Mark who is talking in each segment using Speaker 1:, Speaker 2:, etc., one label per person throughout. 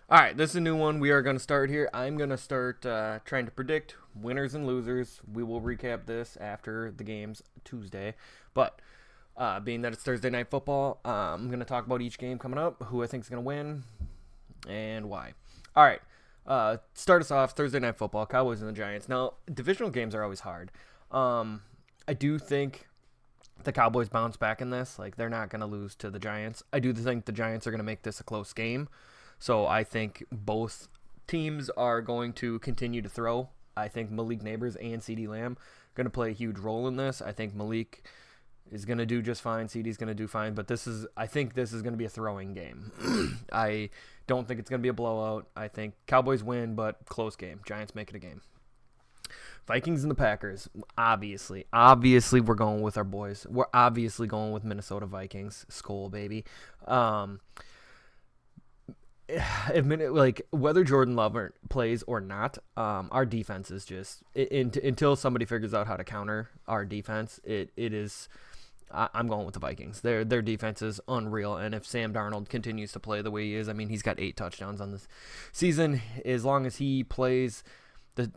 Speaker 1: All right, this is a new one. We are going to start here. I'm going to start trying to predict winners and losers. We will recap this after the games Tuesday. But being that it's Thursday night football, I'm going to talk about each game coming up, who I think is going to win, and why. All right, start us off. Thursday night football, Cowboys and the Giants. Now, divisional games are always hard. I do think the Cowboys bounce back in this. Like, they're not going to lose to the Giants. I do think the Giants are going to make this a close game. So I think both teams are going to continue to throw. I think Malik Neighbors and CeeDee Lamb are going to play a huge role in this. I think Malik is going to do just fine. CeeDee's going to do fine. But I think this is going to be a throwing game. I don't think it's going to be a blowout. I think Cowboys win, but close game. Giants make it a game. Vikings and the Packers. Obviously, we're going with our boys. We're obviously going with Minnesota Vikings. Skol, baby. Whether Jordan Love plays or not, our defense is just until somebody figures out how to counter our defense. It is. I'm going with the Vikings. Their defense is unreal, and if Sam Darnold continues to play the way he is, I mean, he's got 8 touchdowns on this season. As long as he plays, I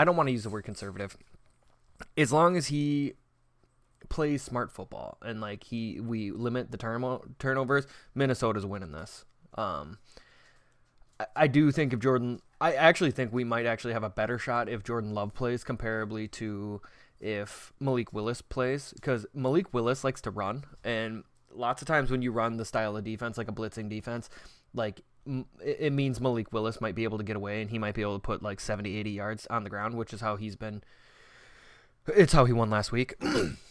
Speaker 1: don't want to use the word conservative. As long as he plays smart football and we limit the turnovers, Minnesota's winning this. I do think I actually think we might actually have a better shot if Jordan Love plays comparably to if Malik Willis plays, because Malik Willis likes to run, and lots of times when you run the style of defense, like a blitzing defense, it means Malik Willis might be able to get away, and he might be able to put 70, 80 yards on the ground, which is how it's how he won last week.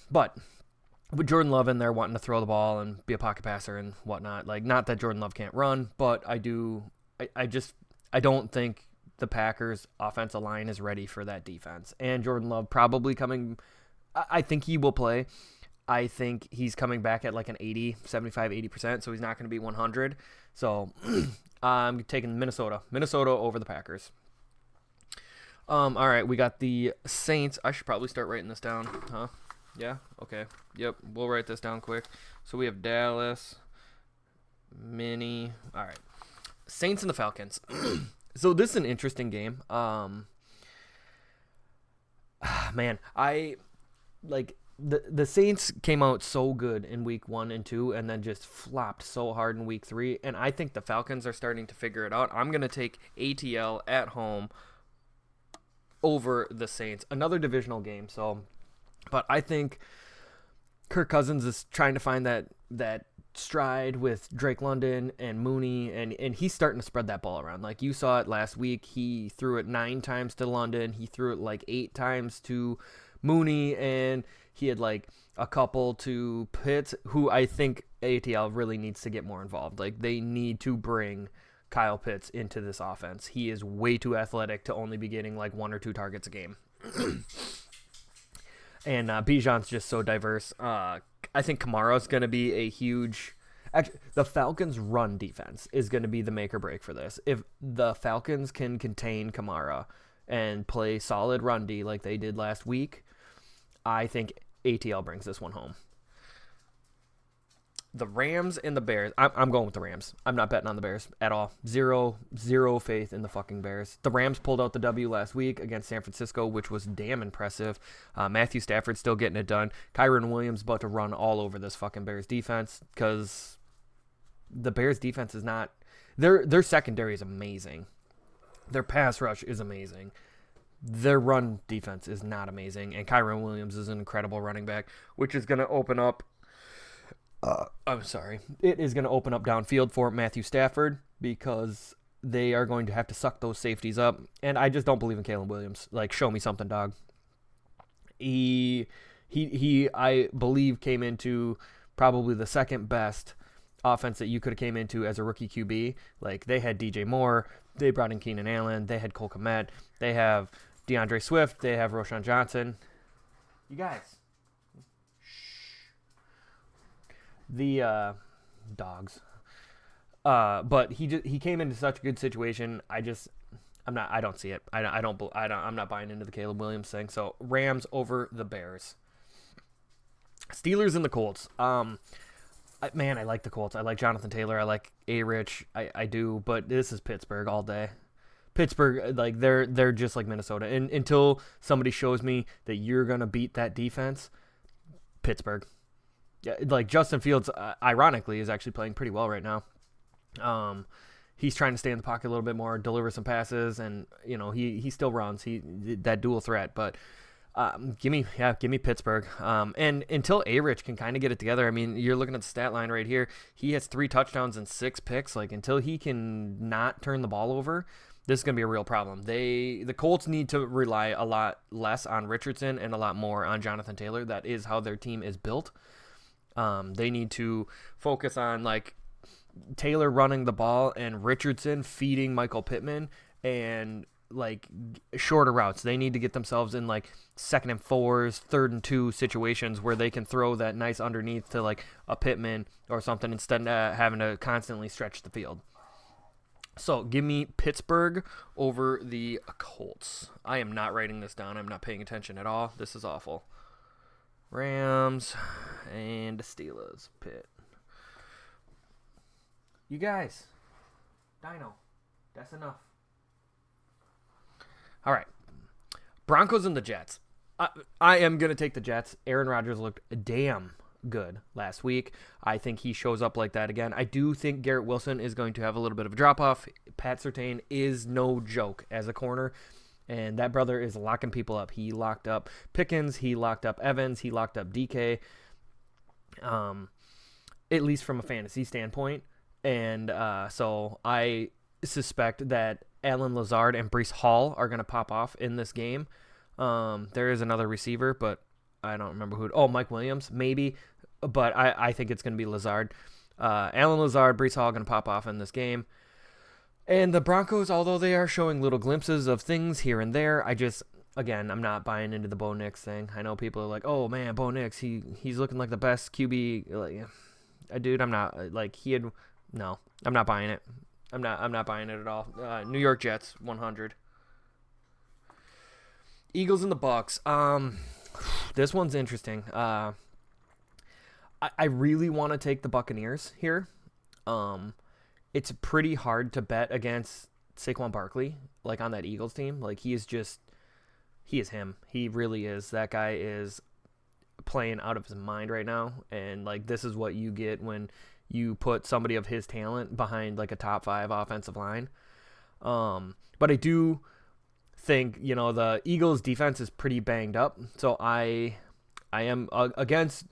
Speaker 1: But with Jordan Love in there wanting to throw the ball and be a pocket passer and whatnot, not that Jordan Love can't run, but I don't think the Packers offensive line is ready for that defense. And Jordan Love probably I think he will play. I think he's coming back at an 75-80%, so he's not going to be 100. So I'm taking Minnesota over the Packers. All right, we got the Saints. I should probably start writing this down, huh? Yeah? Okay. Yep, we'll write this down quick. So we have Dallas, Mini. All right. Saints and the Falcons. So this is an interesting game. Man, the Saints came out so good in week 1 and 2 and then just flopped so hard in week 3. And I think the Falcons are starting to figure it out. I'm going to take ATL at home over the Saints. Another divisional game, but I think Kirk Cousins is trying to find that stride with Drake London and Mooney, and he's starting to spread that ball around. Like you saw it last week, he threw it 9 times to London. He threw it 8 times to Mooney, and he had a couple to Pitts, who I think ATL really needs to get more involved. They need to bring Kyle Pitts into this offense. He is way too athletic to only be getting 1 or 2 targets a game. And Bijan's just so diverse. I think Kamara's going to be a huge... Actually, the Falcons' run defense is going to be the make or break for this. If the Falcons can contain Kamara and play solid run D like they did last week, I think ATL brings this one home. The Rams and the Bears. I'm going with the Rams. I'm not betting on the Bears at all. Zero faith in the fucking Bears. The Rams pulled out the W last week against San Francisco, which was damn impressive. Matthew Stafford still getting it done. Kyron Williams about to run all over this fucking Bears defense because the Bears defense is not... Their secondary is amazing. Their pass rush is amazing. Their run defense is not amazing. And Kyron Williams is an incredible running back, which is going to open up... It is going to open up downfield for Matthew Stafford because they are going to have to suck those safeties up. And I just don't believe in Caleb Williams. Show me something, dog. He I believe, came into probably the second best offense that you could have came into as a rookie QB. They had DJ Moore. They brought in Keenan Allen. They had Cole Kmet. They have DeAndre Swift. They have Roshan Johnson. You guys. The dogs. But he came into such a good situation. I don't see it. I'm not buying into the Caleb Williams thing. So Rams over the Bears. Steelers and the Colts. Man, I like the Colts. I like Jonathan Taylor. I like A-Rich. I do, but this is Pittsburgh all day. Pittsburgh, like they're just like Minnesota. And until somebody shows me that you're gonna beat that defense, Pittsburgh. Yeah, like Justin Fields, ironically, is actually playing pretty well right now. He's trying to stay in the pocket a little bit more, deliver some passes, and he still runs. He that dual threat, but give me Pittsburgh. And until A-Rich can kind of get it together, I mean, you're looking at the stat line right here. He has 3 touchdowns and 6 picks. Like until he can not turn the ball over, this is gonna be a real problem. The Colts need to rely a lot less on Richardson and a lot more on Jonathan Taylor. That is how their team is built. They need to focus on like Taylor running the ball and Richardson feeding Michael Pittman and like shorter routes. They need to get themselves in like 2nd and 4s, 3rd and 2 situations where they can throw that nice underneath to like a Pittman or something instead of having to constantly stretch the field. So give me Pittsburgh over the Colts. I am not writing this down. I'm not paying attention at all. This is awful. Rams and Steelers. Pitt. You guys. Dino. That's enough. All right. Broncos and the Jets. I am going to take the Jets. Aaron Rodgers looked damn good last week. I think he shows up like that again. I do think Garrett Wilson is going to have a little bit of a drop-off. Pat Surtain is no joke as a corner, and that brother is locking people up. He locked up Pickens. He locked up Evans. He locked up DK, at least from a fantasy standpoint. And so I suspect that Allen Lazard and Breece Hall are going to pop off in this game. There is another receiver, but I don't remember who. Oh, Mike Williams, maybe. But I think it's going to be Lazard. Allen Lazard, Breece Hall going to pop off in this game. And the Broncos, although they are showing little glimpses of things here and there, I'm not buying into the Bo Nix thing. I know people are like, oh, man, Bo Nix, he's looking like the best QB. Like, dude, I'm not. Like, no, I'm not buying it. I'm not buying it at all. New York Jets, 100. Eagles and the Bucks. This one's interesting. I really want to take the Buccaneers here. It's pretty hard to bet against Saquon Barkley, like on that Eagles team. Like he is him. He really is. That guy is playing out of his mind right now. And like this is what you get when you put somebody of his talent behind like a top 5 offensive line. But I do think, the Eagles defense is pretty banged up. So I am against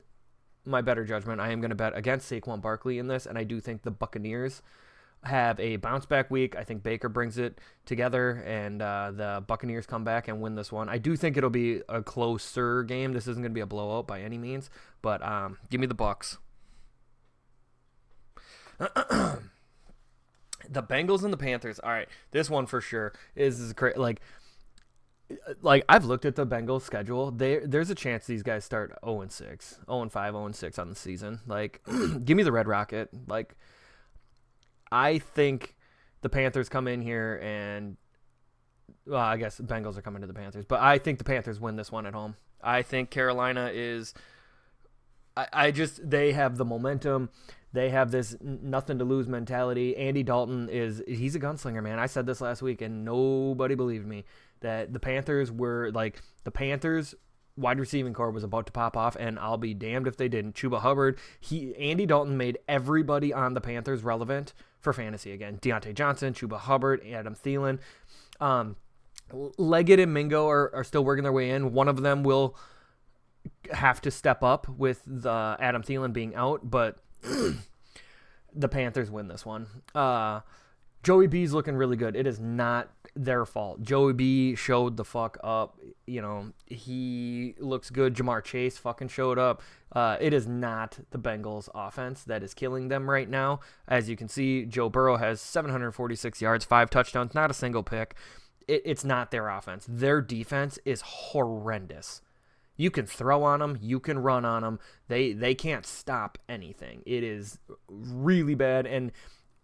Speaker 1: my better judgment. I am going to bet against Saquon Barkley in this. And I do think the Buccaneers have a bounce back week. I think Baker brings it together and the Buccaneers come back and win this one. I do think it'll be a closer game. This isn't going to be a blowout by any means, but give me the Bucs. The Bengals and the Panthers. All right, this one for sure is great. Like I've looked at the Bengals schedule. There's a chance these guys start 0-6, 0-5, 0-6 on the season. Like, give me the Red Rocket. Like, I think the Panthers come in here and, well, I guess the Bengals are coming to the Panthers, but I think the Panthers win this one at home. I think Carolina is. They have the momentum. They have this nothing to lose mentality. Andy Dalton he's a gunslinger, man. I said this last week and nobody believed me that the Panthers wide receiving core was about to pop off, and I'll be damned if they didn't. Chuba Hubbard, Andy Dalton made everybody on the Panthers relevant for fantasy again. Deontay Johnson, Chuba Hubbard, Adam Thielen. Leggett and Mingo are still working their way in. One of them will have to step up with the Adam Thielen being out, but the Panthers win this one. Joey B's looking really good. It is not their fault. Joey B showed the fuck up. He looks good. Jamar Chase fucking showed up. It is not the Bengals offense that is killing them right now. As you can see, Joe Burrow has 746 yards, 5 touchdowns, not a single pick. It's not their offense. Their defense is horrendous. You can throw on them. You can run on them. They can't stop anything. It is really bad. And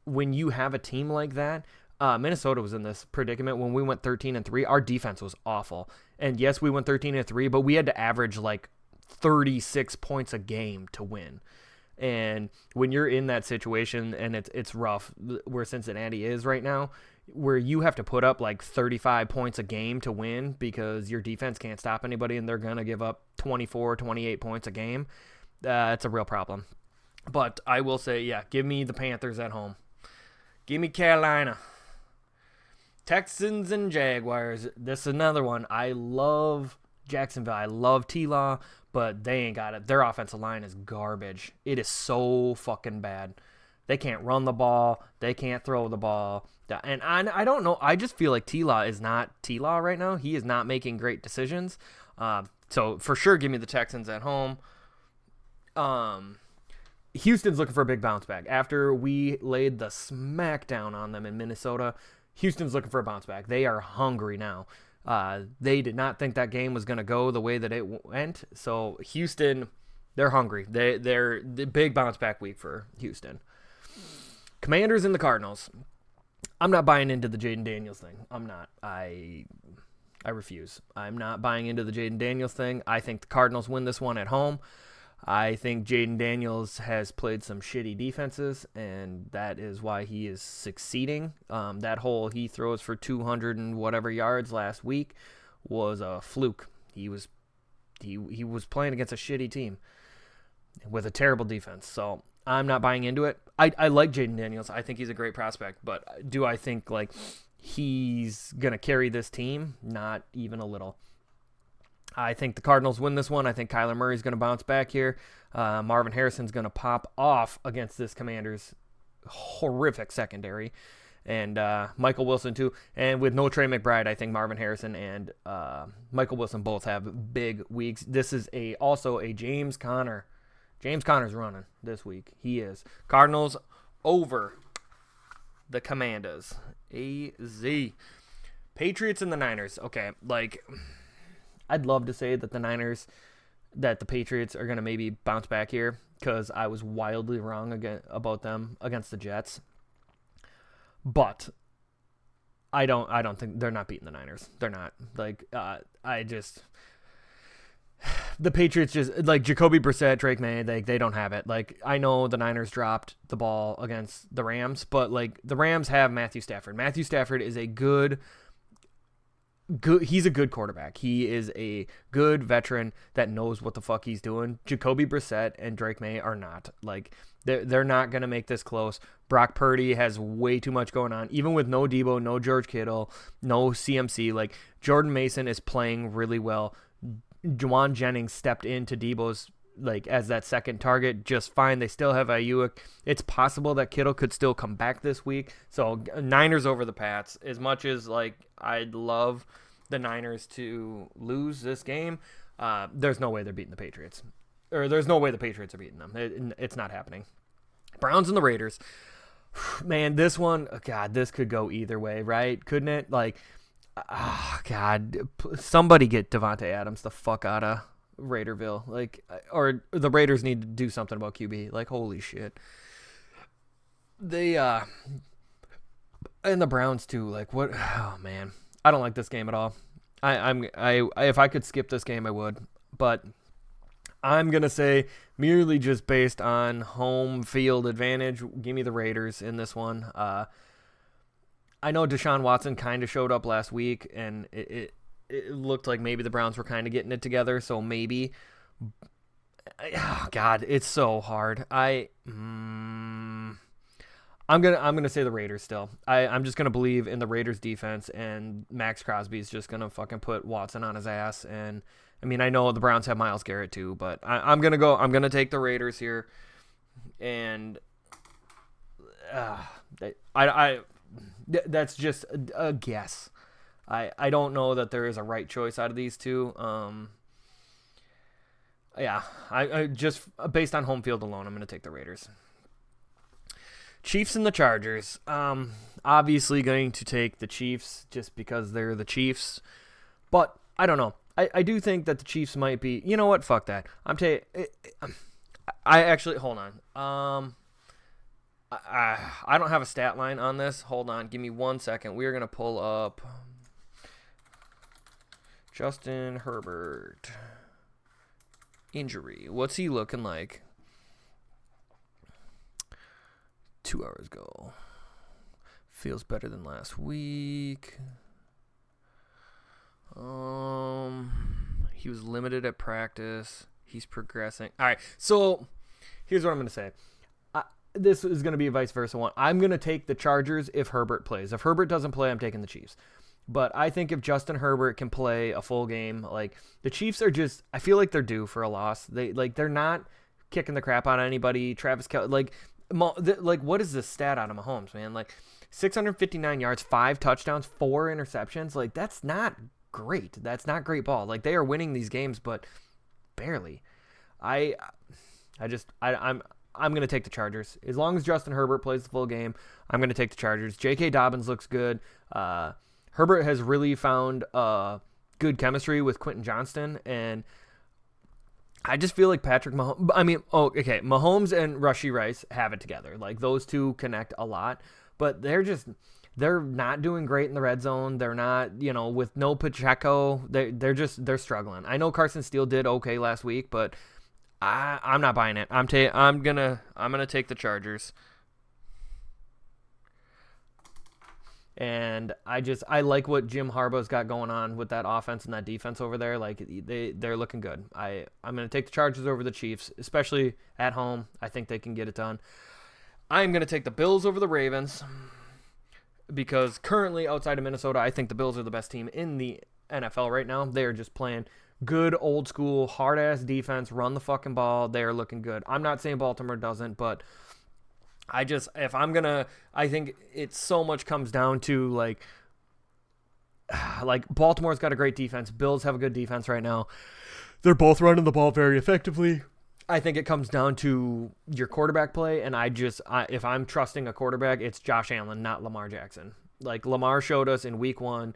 Speaker 1: when you have a team like that, Minnesota was in this predicament when we went 13-3. Our defense was awful. And yes, we went 13-3, but we had to average like 36 points a game to win. And when you're in that situation and it's rough where Cincinnati is right now, where you have to put up like 35 points a game to win because your defense can't stop anybody and they're going to give up 24, 28 points a game, it's a real problem. But I will say, yeah, give me the Panthers at home. Give me Carolina. Texans and Jaguars. This is another one. I love Jacksonville. I love T-Law, but they ain't got it. Their offensive line is garbage. It is so fucking bad. They can't run the ball. They can't throw the ball. And I don't know. I just feel like T-Law is not T-Law right now. He is not making great decisions. So for sure, give me the Texans at home. Houston's looking for a big bounce back. After we laid the smackdown on them in Minnesota, Houston's looking for a bounce back. They are hungry now. They did not think that game was going to go the way that it went. So Houston, they're hungry. They're the big bounce back week for Houston. Commanders and the Cardinals. I'm not buying into the Jaden Daniels thing. I'm not. I refuse. I'm not buying into the Jaden Daniels thing. I think the Cardinals win this one at home. I think Jaden Daniels has played some shitty defenses, and that is why he is succeeding. That hole he throws for 200 and whatever yards last week was a fluke. He was playing against a shitty team with a terrible defense. So I'm not buying into it. I like Jaden Daniels. I think he's a great prospect, but do I think like he's gonna carry this team? Not even a little. I think the Cardinals win this one. I think Kyler Murray's going to bounce back here. Marvin Harrison's going to pop off against this Commanders' horrific secondary. And Michael Wilson, too. And with no Trey McBride, I think Marvin Harrison and Michael Wilson both have big weeks. This is also a James Conner. James Conner's running this week. He is. Cardinals over the Commanders. AZ. Patriots and the Niners. Okay, like... I'd love to say that the Patriots are going to maybe bounce back here because I was wildly wrong about them against the Jets. But I don't think they're not beating the Niners. They're not. Like the Patriots just like Jacoby Brissett, Drake May, they don't have it. Like I know the Niners dropped the ball against the Rams, but like the Rams have Matthew Stafford. Matthew Stafford is a good, he's a good quarterback. He is a good veteran that knows what the fuck he's doing. Jacoby Brissett and Drake May are not. Like, they're not going to make this close. Brock Purdy has way too much going on. Even with no Debo, no George Kittle, no CMC, like, Jordan Mason is playing really well. Juwan Jennings stepped into Debo's, like, as that second target just fine. They still have Ayuk. It's possible that Kittle could still come back this week. So Niners over the Pats. As much as like I'd love the Niners to lose this game, there's no way they're beating the Patriots. Or there's no way the Patriots are beating them. It's not happening. Browns and the Raiders. Man, this one, God, this could go either way, right? Couldn't it? Like, God, somebody get Devontae Adams the fuck out of Raiderville, like, or the Raiders need to do something about QB. Like, holy shit. They and the Browns too. Like, what? Oh man, I don't like this game at all. I if I could skip this game, I would. But I'm gonna say merely just based on home field advantage, give me the Raiders in this one. I know Deshaun Watson kind of showed up last week, and it looked like maybe the Browns were kind of getting it together, so maybe. Oh God, it's so hard. I'm gonna say the Raiders still. I'm just gonna believe in the Raiders defense, and Max Crosby's just gonna fucking put Watson on his ass. And I mean, I know the Browns have Myles Garrett too, but I'm gonna take the Raiders here, and that's just a guess. I don't know that there is a right choice out of these two. Yeah, I just based on home field alone, I'm going to take the Raiders. Chiefs and the Chargers. Obviously going to take the Chiefs just because they're the Chiefs. But I don't know. I do think that the Chiefs might be. You know what? Fuck that. I actually hold on. I don't have a stat line on this. Hold on. Give me 1 second. We are going to pull up Justin Herbert injury. What's he looking like? 2 hours ago. Feels better than last week. He was limited at practice. He's progressing. All right, so here's what I'm going to say. This is going to be a vice versa one. I'm going to take the Chargers if Herbert plays. If Herbert doesn't play, I'm taking the Chiefs. But I think if Justin Herbert can play a full game, like the Chiefs are just, I feel like they're due for a loss. They're not kicking the crap out of anybody. Travis Kelce, what is this stat out of Mahomes, man? Like 659 yards, 5 touchdowns, 4 interceptions. Like that's not great. That's not great ball. Like they are winning these games, but barely. I'm going to take the Chargers. As long as Justin Herbert plays the full game, I'm going to take the Chargers. J.K. Dobbins looks good. Herbert has really found good chemistry with Quentin Johnston, and I just feel like Mahomes and Rashee Rice have it together. Like those two connect a lot, but they're not doing great in the red zone. They're not, with no Pacheco, they're struggling. I know Carson Steele did okay last week, but I'm not buying it. I'm gonna take the Chargers. And I like what Jim Harbaugh's got going on with that offense and that defense over there. Like they're looking good. I'm gonna take the Chargers over the Chiefs, especially at home. I think they can get it done. I'm gonna take the Bills over the Ravens because currently outside of Minnesota, I think the Bills are the best team in the NFL right now. They are just playing good old school hard ass defense, run the fucking ball. They are looking good. I'm not saying Baltimore doesn't, but I think it so much comes down to like Baltimore's got a great defense. Bills have a good defense right now. They're both running the ball very effectively. I think it comes down to your quarterback play, and if I'm trusting a quarterback, it's Josh Allen, not Lamar Jackson. Like Lamar showed us in week 1,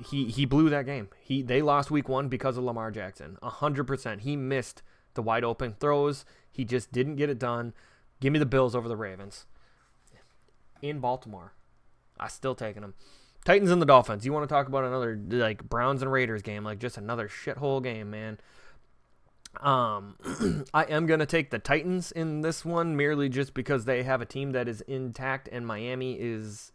Speaker 1: he blew that game. They lost week 1 because of Lamar Jackson. 100%. He missed the wide open throws. He just didn't get it done. Give me the Bills over the Ravens. In Baltimore. I still taking them. Titans and the Dolphins. You want to talk about another like Browns and Raiders game, like just another shithole game, man. I am going to take the Titans in this one merely just because they have a team that is intact and Miami is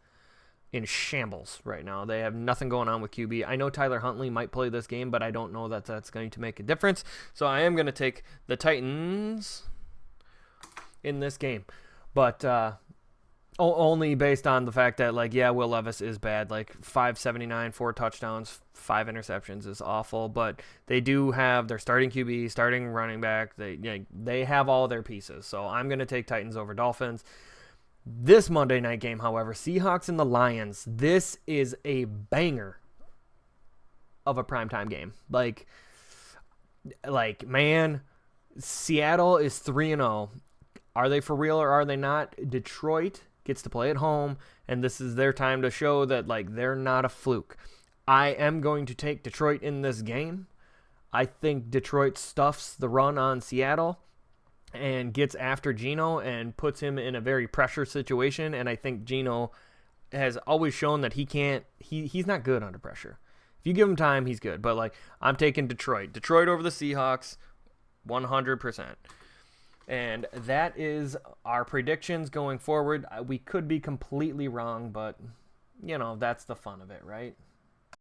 Speaker 1: in shambles right now. They have nothing going on with QB. I know Tyler Huntley might play this game, but I don't know that that's going to make a difference. So I am going to take the Titans in this game, but only based on the fact that Will Levis is bad. 579, 4 touchdowns, 5 interceptions is awful, but they do have their starting QB, starting running back. They have all their pieces, so I'm going to take Titans over Dolphins. This Monday night game, however, Seahawks and the Lions, this is a banger of a primetime game. Man, Seattle is 3-0. Are they for real or are they not? Detroit gets to play at home, and this is their time to show that they're not a fluke. I am going to take Detroit in this game. I think Detroit stuffs the run on Seattle and gets after Geno and puts him in a very pressure situation, and I think Geno has always shown that he's not good under pressure. If you give him time, he's good. But I'm taking Detroit. Detroit over the Seahawks, 100%. And that is our predictions going forward. We could be completely wrong, but, that's the fun of it, right?